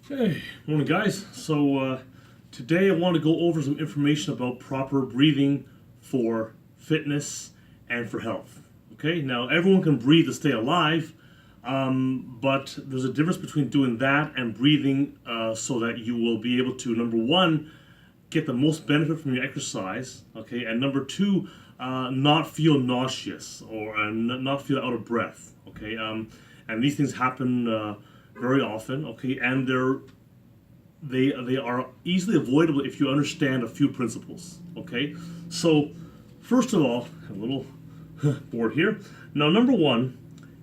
Hey, morning guys. Today I want to go over some information about proper breathing for fitness and for health. Okay, now everyone can breathe to stay alive, but there's a difference between doing that and breathing so that you will be able to, number one, get the most benefit from your exercise, okay, and number two, not feel nauseous or not feel out of breath, okay. And these things happen very often, okay, and they are easily avoidable if you understand a few principles, okay. So first of all, a little board here. Now, number one,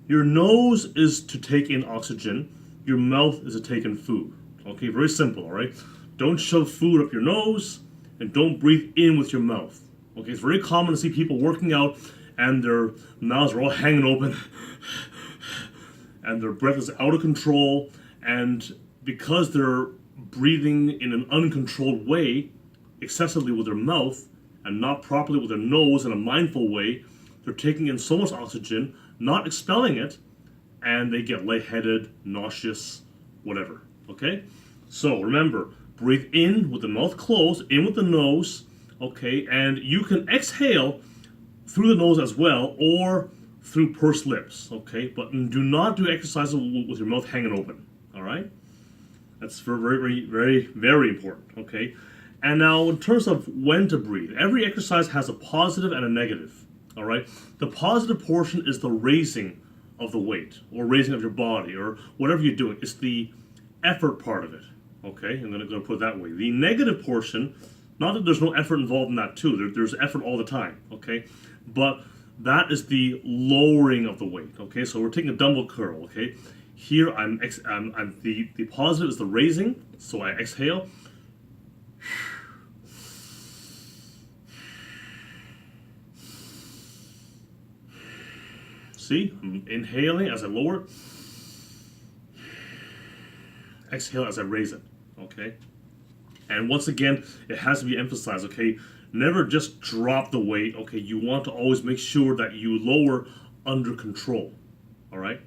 your nose is to take in oxygen, your mouth is to take in food, okay. Very simple, all right. Don't shove food up your nose, and don't breathe in with your mouth. Okay, it's very common to see people working out and their mouths are all hanging open and their breath is out of control, and because they're breathing in an uncontrolled way, excessively with their mouth and not properly with their nose in a mindful way, they're taking in so much oxygen, not expelling it, and they get lightheaded, nauseous, whatever. Okay? So remember, breathe in with the mouth closed, in with the nose, okay, and you can exhale through the nose as well or through pursed lips, okay, but do not do exercises with your mouth hanging open, all right? That's very important, okay? And now, in terms of when to breathe, every exercise has a positive and a negative, all right? The positive portion is the raising of the weight or raising of your body or whatever you're doing. It's the effort part of it. Okay, I'm going to put it that way. The negative portion, not that there's no effort involved in that too. There's effort all the time. Okay, but that is the lowering of the weight. Okay, so we're taking a dumbbell curl. Okay, here the positive is the raising. So I exhale. See, I'm inhaling as I lower it. Exhale as I raise it, okay? And once again, it has to be emphasized, okay? Never just drop the weight, okay? You want to always make sure that you lower under control, all right?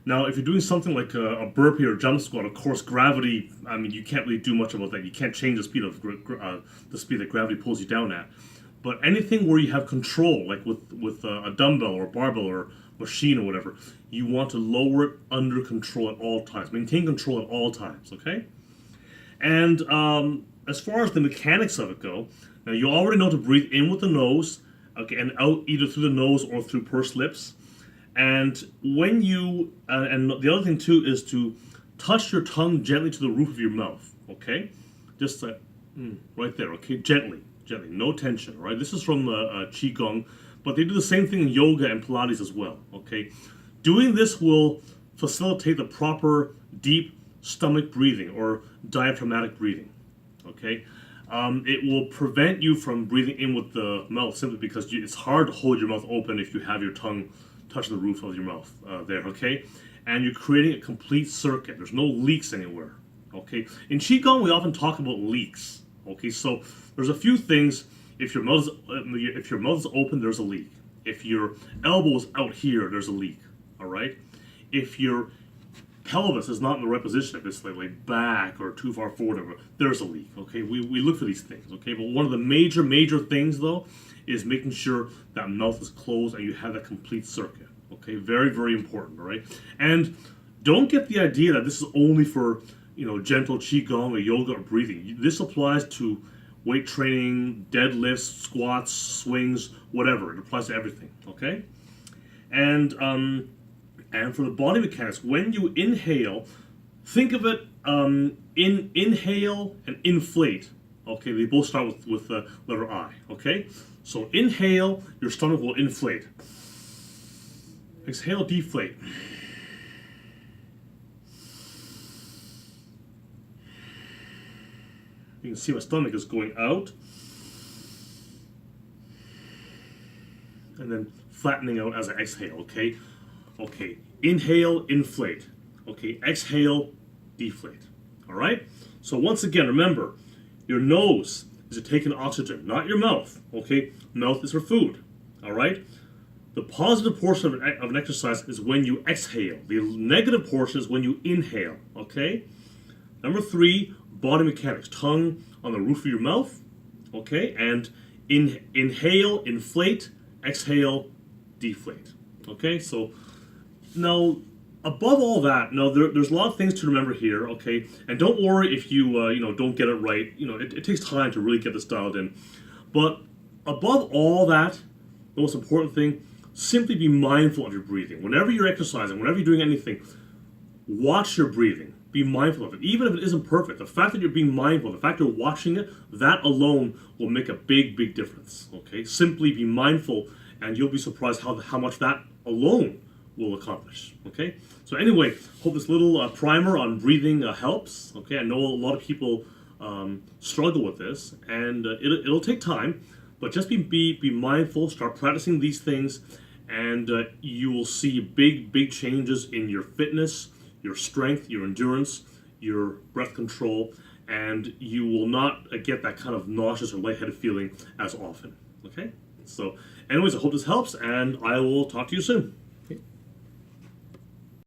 Now, if you're doing something like a burpee or a jump squat, of course, gravity, I mean, you can't really do much about that. You can't change the speed of the speed that gravity pulls you down at. But anything where you have control, like with a dumbbell or a barbell or machine or whatever, you want to lower it under control at all times. Maintain control at all times, okay? And as far as the mechanics of it go, now you already know to breathe in with the nose, okay, and out either through the nose or through pursed lips. And when you, and the other thing too is to touch your tongue gently to the roof of your mouth, okay? Just right there, okay? Gently, no tension, right? This is from Qigong, but they do the same thing in yoga and Pilates as well, okay? Doing this will facilitate the proper deep stomach breathing or diaphragmatic breathing, okay? It will prevent you from breathing in with the mouth simply because it's hard to hold your mouth open if you have your tongue touch the roof of your mouth there, okay? And you're creating a complete circuit. There's no leaks anywhere, okay? In Qigong, we often talk about leaks, okay? So there's a few things. If your mouth is open, there's a leak. If your elbow is out here, there's a leak, all right? If your pelvis is not in the right position, if it's like back or too far forward, there's a leak, okay? We look for these things, okay? But one of the major things, though, is making sure that mouth is closed and you have that complete circuit, okay? Very important, all right? And don't get the idea that this is only for, gentle Qigong or yoga or breathing. This applies to weight training, deadlifts, squats, swings, whatever. It applies to everything, okay? And for the body mechanics, when you inhale, think of it inhale and inflate. Okay, they both start with the letter I, okay? So inhale, your stomach will inflate. Exhale, deflate. You can see my stomach is going out and then flattening out as I exhale, okay? Okay, inhale, inflate. Okay, exhale, deflate. All right? So once again, remember, your nose is to take in oxygen, not your mouth, okay? Mouth is for food, all right? The positive portion of an exercise is when you exhale. The negative portion is when you inhale, okay? Number 3, body mechanics. Tongue on the roof of your mouth. Okay, and inhale, inflate, exhale, deflate. Okay, so now above all that, now there's a lot of things to remember here. Okay, and don't worry if you don't get it right. It takes time to really get this dialed in. But above all that, the most important thing, simply be mindful of your breathing. Whenever you're exercising, whenever you're doing anything, watch your breathing. Be mindful of it. Even if it isn't perfect, the fact that you're being mindful, the fact you're watching it, that alone will make a big, big difference. Okay? Simply be mindful, and you'll be surprised how much that alone will accomplish. Okay? So anyway, hope this little primer on breathing helps. Okay? I know a lot of people struggle with this, and it'll take time, but just be mindful, start practicing these things, and you will see big, big changes in your fitness, your strength, your endurance, your breath control, and you will not get that kind of nauseous or lightheaded feeling as often. Okay? So anyways, I hope this helps, and I will talk to you soon.